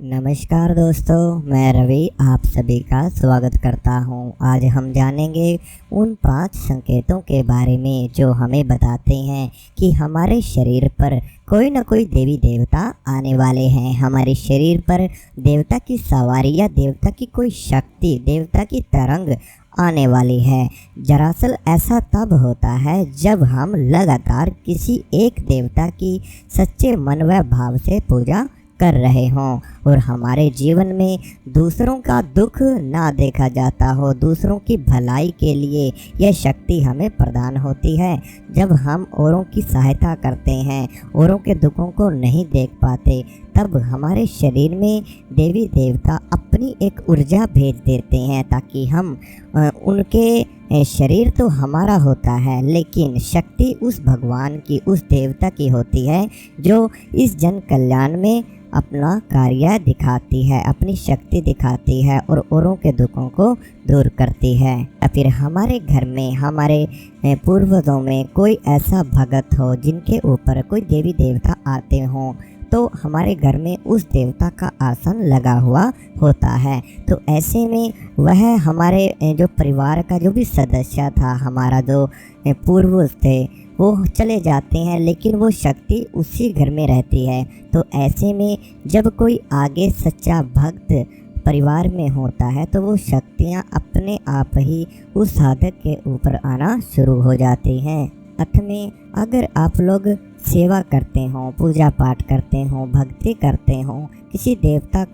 नमस्कार दोस्तों, मैं रवि आप सभी का स्वागत करता हूं। आज हम जानेंगे उन 5 संकेतों के बारे में जो हमें बताते हैं कि हमारे शरीर पर कोई न कोई देवी देवता आने वाले हैं। हमारे शरीर पर देवता की सवारी या देवता की कोई शक्ति, देवता की तरंग आने वाली है। दरअसल ऐसा तब होता है जब हम लगातार किसी एक देवता की सच्चे मन व भाव से पूजा कर रहे हों और हमारे जीवन में दूसरों का दुख ना देखा जाता हो, दूसरों की भलाई के लिए यह शक्ति हमें प्रदान होती है। जब हम औरों की सहायता करते हैं, औरों के दुखों को नहीं देख पाते, तब हमारे शरीर में देवी देवता अपनी एक ऊर्जा भेज देते हैं ताकि हम उनके शरीर तो हमारा होता है लेकिन शक्ति उस भगवान की, उस देवता की होती है जो इस जन कल्याण में अपना कार्य दिखाती है, अपनी शक्ति दिखाती है और औरों के दुखों को दूर करती है। या फिर हमारे घर में, हमारे पूर्वजों में कोई ऐसा भगत हो जिनके ऊपर कोई देवी देवता आते हों, तो हमारे घर में उस देवता का आसन लगा हुआ होता है। तो ऐसे में वह हमारे जो परिवार का जो भी सदस्य था, हमारा जो पूर्वज थे, वो चले जाते हैं लेकिन वो शक्ति उसी घर में रहती है। तो ऐसे में जब कोई आगे सच्चा भक्त परिवार में होता है तो वो शक्तियाँ अपने आप ही उस साधक के ऊपर आना शुरू हो जाती हैं। अर्थ में अगर आप लोग सेवा करते हों, पूजा पाठ करते हों, भक्ति करते हों, किसी देवता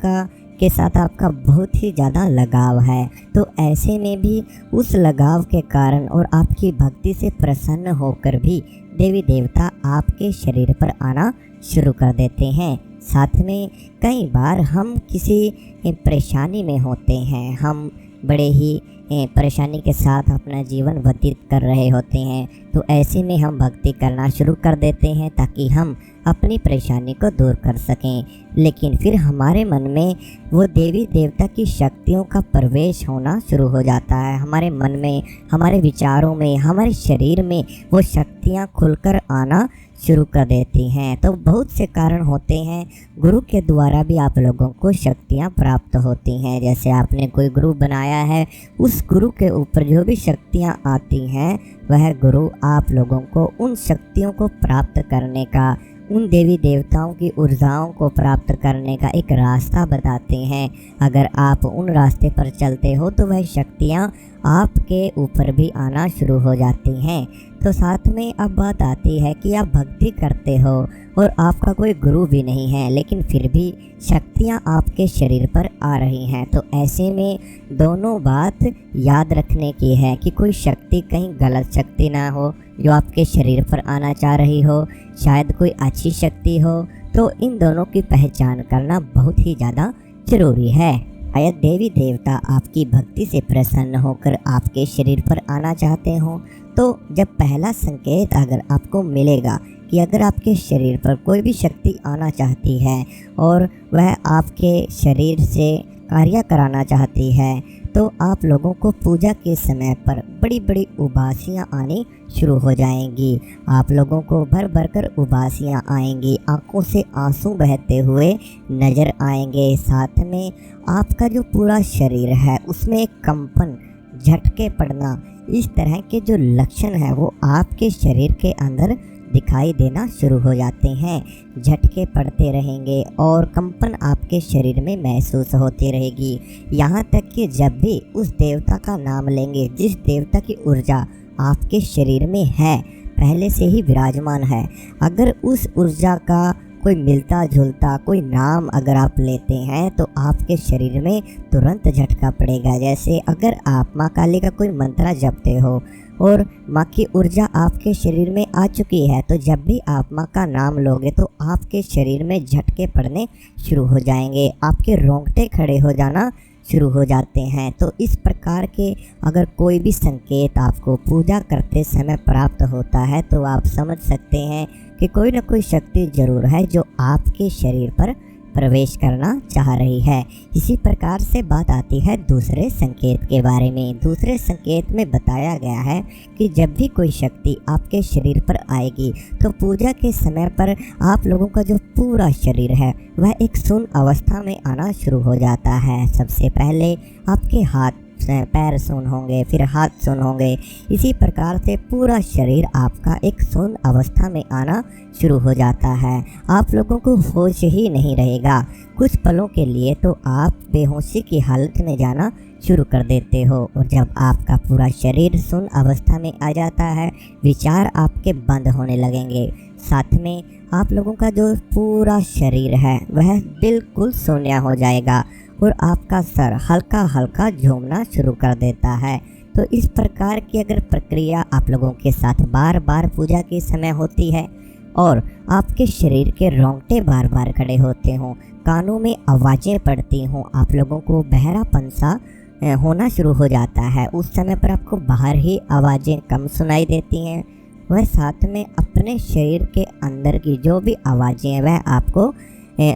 के साथ आपका बहुत ही ज़्यादा लगाव है, तो ऐसे में भी उस लगाव के कारण और आपकी भक्ति से प्रसन्न होकर भी देवी देवता आपके शरीर पर आना शुरू कर देते हैं। साथ में कई बार हम किसी परेशानी में होते हैं, हम बड़े ही परेशानी के साथ अपना जीवन व्यतीत कर रहे होते हैं, तो ऐसे में हम भक्ति करना शुरू कर देते हैं ताकि हम अपनी परेशानी को दूर कर सकें। लेकिन फिर हमारे मन में वो देवी देवता की शक्तियों का प्रवेश होना शुरू हो जाता है। हमारे मन में, हमारे विचारों में, हमारे शरीर में वो शक्तियाँ खुलकर आना शुरू कर देती हैं। तो बहुत से कारण होते हैं, गुरु के द्वारा भी आप लोगों को शक्तियाँ प्राप्त होती हैं। जैसे आपने कोई गुरु बनाया है, उस गुरु के ऊपर जो भी शक्तियाँ आती हैं, वह गुरु आप लोगों को उन शक्तियों को प्राप्त करने का, उन देवी देवताओं की ऊर्जाओं को प्राप्त करने का एक रास्ता बताते हैं। अगर आप उन रास्ते पर चलते हो तो वह शक्तियाँ आपके ऊपर भी आना शुरू हो जाती हैं। तो साथ में अब बात आती है कि आप भक्ति करते हो और आपका कोई गुरु भी नहीं है, लेकिन फिर भी शक्तियाँ आपके शरीर पर आ रही हैं। तो ऐसे में दोनों बात याद रखने की है कि कोई शक्ति कहीं गलत शक्ति ना हो जो आपके शरीर पर आना चाह रही हो, शायद कोई अच्छी शक्ति हो। तो इन दोनों की पहचान करना बहुत ही ज़्यादा ज़रूरी है। शायद देवी देवता आपकी भक्ति से प्रसन्न होकर आपके शरीर पर आना चाहते हों, तो जब पहला संकेत अगर आपको मिलेगा कि अगर आपके शरीर पर कोई भी शक्ति आना चाहती है और वह आपके शरीर से कार्य कराना चाहती है, तो आप लोगों को पूजा के समय पर बड़ी बड़ी उबासियाँ आनी शुरू हो जाएंगी। आप लोगों को भर भर कर उबासियाँ आएंगी, आंखों से आंसू बहते हुए नज़र आएंगे। साथ में आपका जो पूरा शरीर है उसमें एक कंपन, झटके पड़ना, इस तरह के जो लक्षण हैं वो आपके शरीर के अंदर दिखाई देना शुरू हो जाते हैं। झटके पड़ते रहेंगे और कंपन आपके शरीर में महसूस होती रहेगी। यहाँ तक कि जब भी उस देवता का नाम लेंगे, जिस देवता की ऊर्जा आपके शरीर में है, पहले से ही विराजमान है, अगर उस ऊर्जा का कोई मिलता जुलता कोई नाम अगर आप लेते हैं तो आपके शरीर में तुरंत झटका पड़ेगा। जैसे अगर आप माँ काली का कोई मंत्र जपते हो और माँ की ऊर्जा आपके शरीर में आ चुकी है, तो जब भी आप माँ का नाम लोगे तो आपके शरीर में झटके पड़ने शुरू हो जाएंगे, आपके रोंगटे खड़े हो जाना शुरू हो जाते हैं। तो इस प्रकार के अगर कोई भी संकेत आपको पूजा करते समय प्राप्त होता है तो आप समझ सकते हैं कि कोई न कोई शक्ति ज़रूर है जो आपके शरीर पर प्रवेश करना चाह रही है। इसी प्रकार से बात आती है दूसरे संकेत के बारे में। दूसरे संकेत में बताया गया है कि जब भी कोई शक्ति आपके शरीर पर आएगी तो पूजा के समय पर आप लोगों का जो पूरा शरीर है वह एक सुन्न अवस्था में आना शुरू हो जाता है। सबसे पहले आपके हाथ पैर सुन्न होंगे, फिर हाथ सुन्न होंगे। इसी प्रकार से पूरा शरीर आपका एक सुन्न अवस्था में आना शुरू हो जाता है। आप लोगों को होश ही नहीं रहेगा। कुछ पलों के लिए तो आप बेहोशी की हालत में जाना शुरू कर देते हो, और जब आपका पूरा शरीर सुन्न अवस्था में आ जाता है, विचार आपके बंद होने लगेंगे। साथ में आप लोगों का जो पूरा शरीर है वह बिल्कुल शून्य हो जाएगा और आपका सर हल्का हल्का झूमना शुरू कर देता है। तो इस प्रकार की अगर प्रक्रिया आप लोगों के साथ बार बार पूजा के समय होती है और आपके शरीर के रोंगटे बार बार खड़े होते हों, कानों में आवाज़ें पड़ती हों, आप लोगों को बहरापन सा होना शुरू हो जाता है, उस समय पर आपको बाहर ही आवाज़ें कम सुनाई देती हैं, वह साथ में अपने शरीर के अंदर की जो भी आवाज़ें हैं वह आपको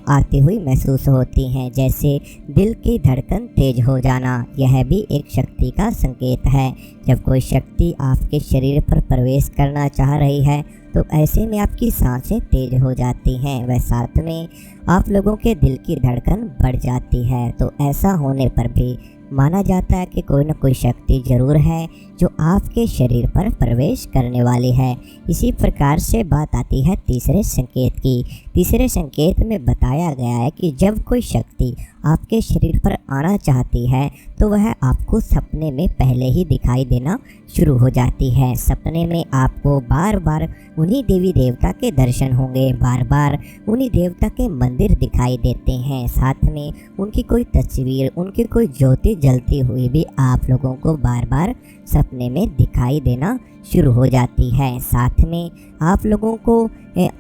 आती हुई महसूस होती हैं, जैसे दिल की धड़कन तेज हो जाना। यह भी एक शक्ति का संकेत है। जब कोई शक्ति आपके शरीर पर प्रवेश करना चाह रही है तो ऐसे में आपकी सांसें तेज हो जाती हैं, वह साथ में आप लोगों के दिल की धड़कन बढ़ जाती है। तो ऐसा होने पर भी माना जाता है कि कोई न कोई शक्ति जरूर है जो आपके शरीर पर प्रवेश करने वाली है। इसी प्रकार से बात आती है तीसरे संकेत की। तीसरे संकेत में बताया गया है कि जब कोई शक्ति आपके शरीर पर आना चाहती है तो वह आपको सपने में पहले ही दिखाई देना शुरू हो जाती है। सपने में आपको बार बार उन्हीं देवी देवता के दर्शन होंगे, बार बार उन्हीं देवता के मंदिर दिखाई देते हैं। साथ में उनकी कोई तस्वीर, उनकी कोई ज्योति जलती हुई भी आप लोगों को बार बार सपने में दिखाई देना शुरू हो जाती है। साथ में आप लोगों को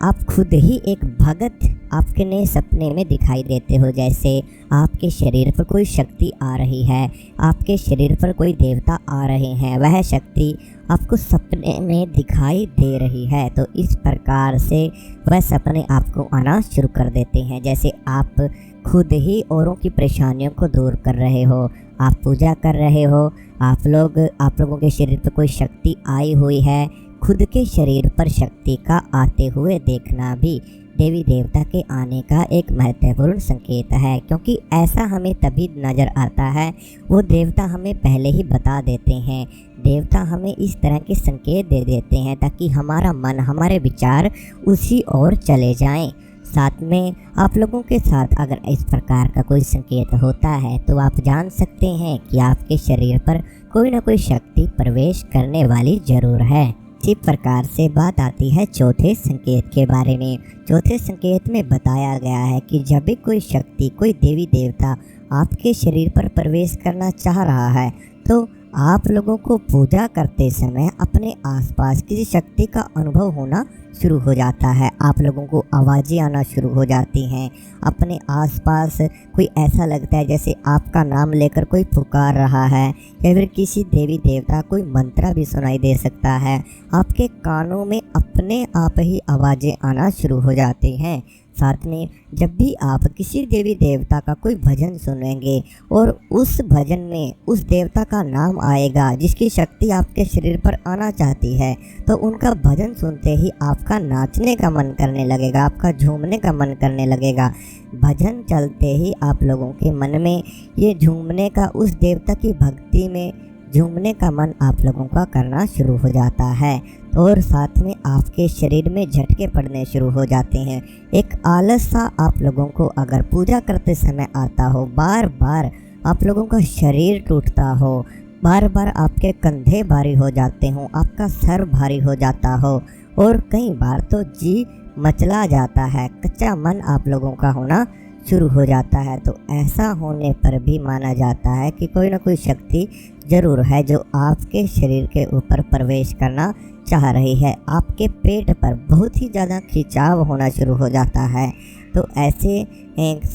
आप खुद ही एक भगत आपके सपने में दिखाई देते हो, जैसे आपके शरीर पर कोई शक्ति आ रही है, आपके शरीर पर कोई देवता आ रहे हैं, वह शक्ति आपको सपने में दिखाई दे रही है। तो इस प्रकार से वह सपने आपको आना शुरू कर देते हैं, जैसे आप खुद ही औरों की परेशानियों को दूर कर रहे हो, आप पूजा कर रहे हो, आप लोगों के शरीर पर कोई शक्ति आई हुई है। खुद के शरीर पर शक्ति का आते हुए देखना भी देवी देवता के आने का एक महत्वपूर्ण संकेत है, क्योंकि ऐसा हमें तभी नज़र आता है, वो देवता हमें पहले ही बता देते हैं। देवता हमें इस तरह के संकेत दे देते हैं ताकि हमारा मन, हमारे विचार उसी ओर चले जाएं। साथ में आप लोगों के साथ अगर इस प्रकार का कोई संकेत होता है तो आप जान सकते हैं कि आपके शरीर पर कोई ना कोई शक्ति प्रवेश करने वाली जरूर है। इसी प्रकार से बात आती है चौथे संकेत के बारे में। चौथे संकेत में बताया गया है कि जब भी कोई शक्ति, कोई देवी देवता आपके शरीर पर प्रवेश करना चाह रहा है तो आप लोगों को पूजा करते समय अपने आसपास किसी शक्ति का अनुभव होना शुरू हो जाता है। आप लोगों को आवाज़ें आना शुरू हो जाती हैं, अपने आसपास कोई ऐसा लगता है जैसे आपका नाम लेकर कोई पुकार रहा है, या फिर किसी देवी देवता कोई मंत्र भी सुनाई दे सकता है। आपके कानों में अपने आप ही आवाज़ें आना शुरू हो जाती हैं। साथ में जब भी आप किसी देवी देवता का कोई भजन सुनेंगे और उस भजन में उस देवता का नाम आएगा जिसकी शक्ति आपके शरीर पर आना चाहती है, तो उनका भजन सुनते ही आपका नाचने का मन करने लगेगा, आपका झूमने का मन करने लगेगा। भजन चलते ही आप लोगों के मन में ये झूमने का, उस देवता की भक्ति में झूमने का मन आप लोगों का करना शुरू हो जाता है, और साथ में आपके शरीर में झटके पड़ने शुरू हो जाते हैं। एक आलस सा आप लोगों को अगर पूजा करते समय आता हो, बार बार आप लोगों का शरीर टूटता हो, बार बार आपके कंधे भारी हो जाते हो, आपका सर भारी हो जाता हो, और कई बार तो जी मचला जाता है, कच्चा मन आप लोगों का होना शुरू हो जाता है, तो ऐसा होने पर भी माना जाता है कि कोई ना कोई शक्ति जरूर है जो आपके शरीर के ऊपर प्रवेश करना चाह रही है। आपके पेट पर बहुत ही ज़्यादा खिंचाव होना शुरू हो जाता है। तो ऐसे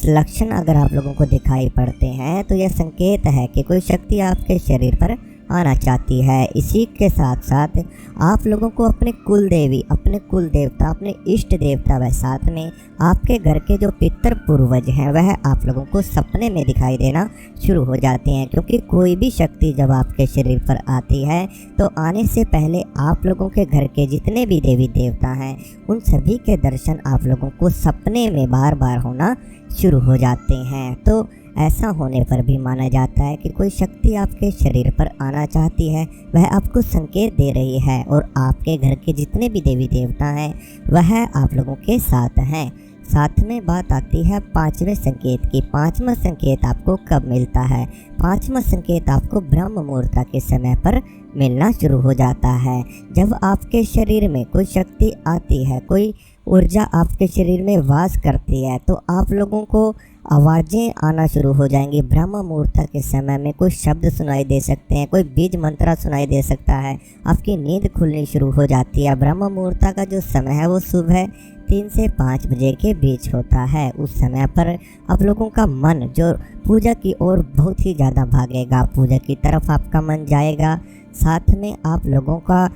लक्षण अगर आप लोगों को दिखाई पड़ते हैं तो यह संकेत है कि कोई शक्ति आपके शरीर पर आना चाहती है। इसी के साथ साथ आप लोगों को अपने कुल देवी, अपने कुल देवता, अपने इष्ट देवता व साथ में आपके घर के जो पितर पूर्वज हैं वह आप लोगों को सपने में दिखाई देना शुरू हो जाते हैं। क्योंकि कोई भी शक्ति जब आपके शरीर पर आती है तो आने से पहले आप लोगों के घर के जितने भी देवी देवता हैं उन सभी के दर्शन आप लोगों को सपने में बार बार होना शुरू हो जाते हैं। तो ऐसा होने पर भी माना जाता है कि कोई शक्ति आपके शरीर पर आना चाहती है, वह आपको संकेत दे रही है और आपके घर के जितने भी देवी देवता हैं वह आप लोगों के साथ हैं। साथ में बात आती है पांचवें संकेत की। पांचवा संकेत आपको कब मिलता है? पांचवा संकेत आपको ब्रह्म मुहूर्त के समय पर मिलना शुरू हो जाता है। जब आपके शरीर में कोई शक्ति आती है, कोई ऊर्जा आपके शरीर में वास करती है तो आप लोगों को आवाज़ें आना शुरू हो जाएंगी। ब्रह्म मुहूर्त के समय में कोई शब्द सुनाई दे सकते हैं, कोई बीज मंत्र सुनाई दे सकता है, आपकी नींद खुलनी शुरू हो जाती है। ब्रह्म मुहूर्त का जो समय है वो सुबह 3 से 5 बजे के बीच होता है। उस समय पर आप लोगों का मन जो पूजा की ओर बहुत ही ज़्यादा भागेगा, पूजा की तरफ आपका मन जाएगा। साथ में आप लोगों का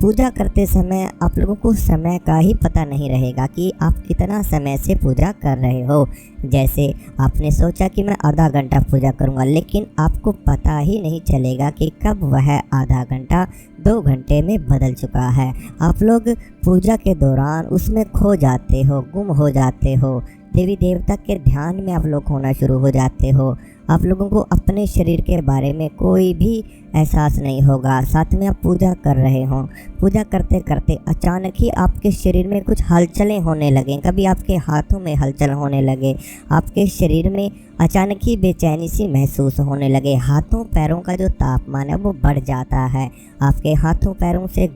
पूजा करते समय आप लोगों को समय का ही पता नहीं रहेगा कि आप कितना समय से पूजा कर रहे हो। जैसे आपने सोचा कि मैं आधा घंटा पूजा करूंगा, लेकिन आपको पता ही नहीं चलेगा कि कब वह आधा घंटा 2 घंटे में बदल चुका है। आप लोग पूजा के दौरान उसमें खो जाते हो, गुम हो जाते हो, देवी देवता के ध्यान में आप लोग होना शुरू हो जाते हो। आप लोगों को अपने शरीर के बारे में कोई भी एहसास नहीं होगा। साथ में आप पूजा कर रहे हो, पूजा करते करते अचानक ही आपके शरीर में कुछ हलचलें होने लगें, कभी आपके हाथों में हलचल होने लगे, आपके शरीर में अचानक ही बेचैनी सी महसूस होने लगे, हाथों पैरों का जो तापमान है वो बढ़ जाता है, आपके हाथों पैरों से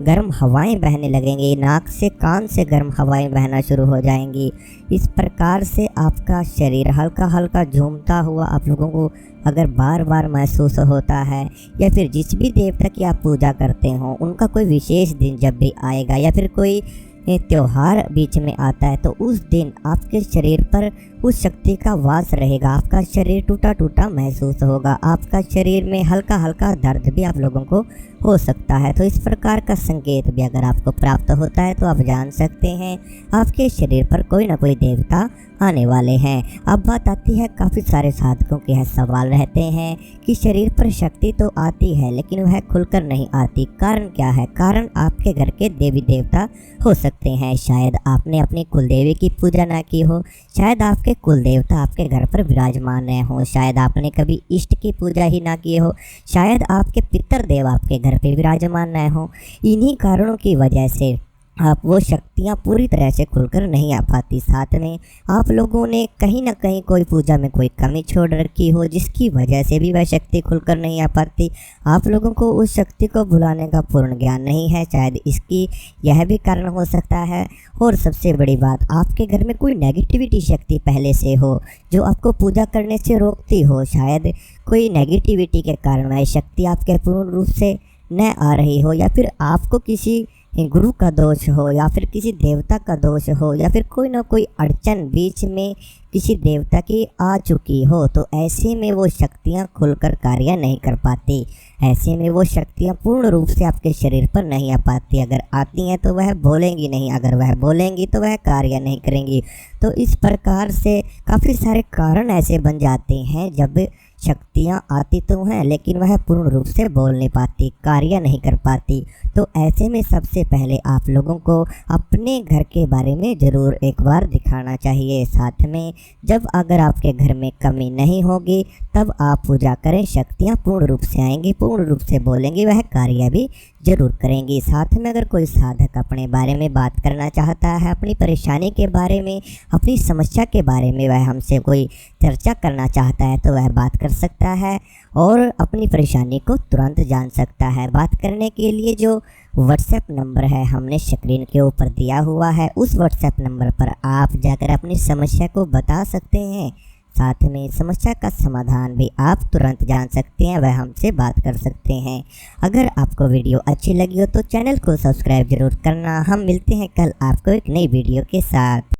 गर्म हवाएं बहने लगेंगी, नाक से कान से गर्म हवाएं बहना शुरू हो जाएंगी। इस प्रकार से आपका शरीर हल्का हल्का झूमता हुआ आप लोगों को अगर बार बार महसूस होता है, या फिर जिस भी देवता की आप पूजा करते हो उनका कोई विशेष दिन जब भी आएगा या फिर कोई त्योहार बीच में आता है तो उस दिन आपके शरीर पर उस शक्ति का वास रहेगा। आपका शरीर टूटा टूटा महसूस होगा, आपका शरीर में हल्का हल्का दर्द भी आप लोगों को हो सकता है। तो इस प्रकार का संकेत भी अगर आपको प्राप्त होता है तो आप जान सकते हैं आपके शरीर पर कोई ना कोई देवता आने वाले हैं। अब बात आती है, काफ़ी सारे साधकों के सवाल रहते हैं कि शरीर पर शक्ति तो आती है लेकिन वह खुलकर नहीं आती, कारण क्या है? कारण आपके घर के देवी देवता हो सकते हैं। शायद आपने अपनी कुलदेवी की पूजा ना की हो, शायद आपके कुल देवता आपके घर पर विराजमान न हो, शायद आपने कभी इष्ट की पूजा ही ना की हो, शायद आपके पितर देव आपके घर पे विराजमान न हो। इन्हीं कारणों की वजह से आप वो शक्तियाँ पूरी तरह से खुलकर नहीं आ पाती। साथ में आप लोगों ने कहीं ना कहीं कोई पूजा में कोई कमी छोड़ रखी हो जिसकी वजह से भी वह शक्ति खुलकर नहीं आ पाती। आप लोगों को उस शक्ति को बुलाने का पूर्ण ज्ञान नहीं है, शायद इसकी यह भी कारण हो सकता है। और सबसे बड़ी बात, आपके घर में कोई नेगेटिविटी शक्ति पहले से हो जो आपको पूजा करने से रोकती हो। शायद कोई नेगेटिविटी के कारण वह शक्ति आपके पूर्ण रूप से न आ रही हो, या फिर आपको किसी गुरु का दोष हो, या फिर किसी देवता का दोष हो, या फिर कोई ना कोई अड़चन बीच में किसी देवता की आ चुकी हो, तो ऐसे में वो शक्तियाँ खुलकर कार्य नहीं कर पाती। ऐसे में वो शक्तियाँ पूर्ण रूप से आपके शरीर पर नहीं आ पाती। अगर आती हैं तो वह बोलेंगी नहीं, अगर वह बोलेंगी तो वह कार्य नहीं करेंगी। तो इस प्रकार से काफ़ी सारे कारण ऐसे बन जाते हैं जब शक्तियाँ आती तो हैं लेकिन वह पूर्ण रूप से बोल नहीं पाती, कार्य नहीं कर पाती। तो ऐसे में सबसे पहले आप लोगों को अपने घर के बारे में ज़रूर एक बार दिखाना चाहिए। साथ में जब अगर आपके घर में कमी नहीं होगी तब आप पूजा करें, शक्तियाँ पूर्ण रूप से आएंगी, पूर्ण रूप से बोलेंगी, वह कार्य भी जरूर करेंगी। साथ में अगर कोई साधक अपने बारे में बात करना चाहता है, अपनी परेशानी के बारे में, अपनी समस्या के बारे में वह हमसे कोई चर्चा करना चाहता है तो वह बात कर सकता है और अपनी परेशानी को तुरंत जान सकता है। बात करने के लिए जो व्हाट्सएप नंबर है हमने स्क्रीन के ऊपर दिया हुआ है, उस व्हाट्सएप नंबर पर आप जाकर अपनी समस्या को बता सकते हैं। साथ में समस्या का समाधान भी आप तुरंत जान सकते हैं, वह हमसे बात कर सकते हैं। अगर आपको वीडियो अच्छी लगी हो तो चैनल को सब्सक्राइब जरूर करना। हम मिलते हैं कल आपको एक नई वीडियो के साथ।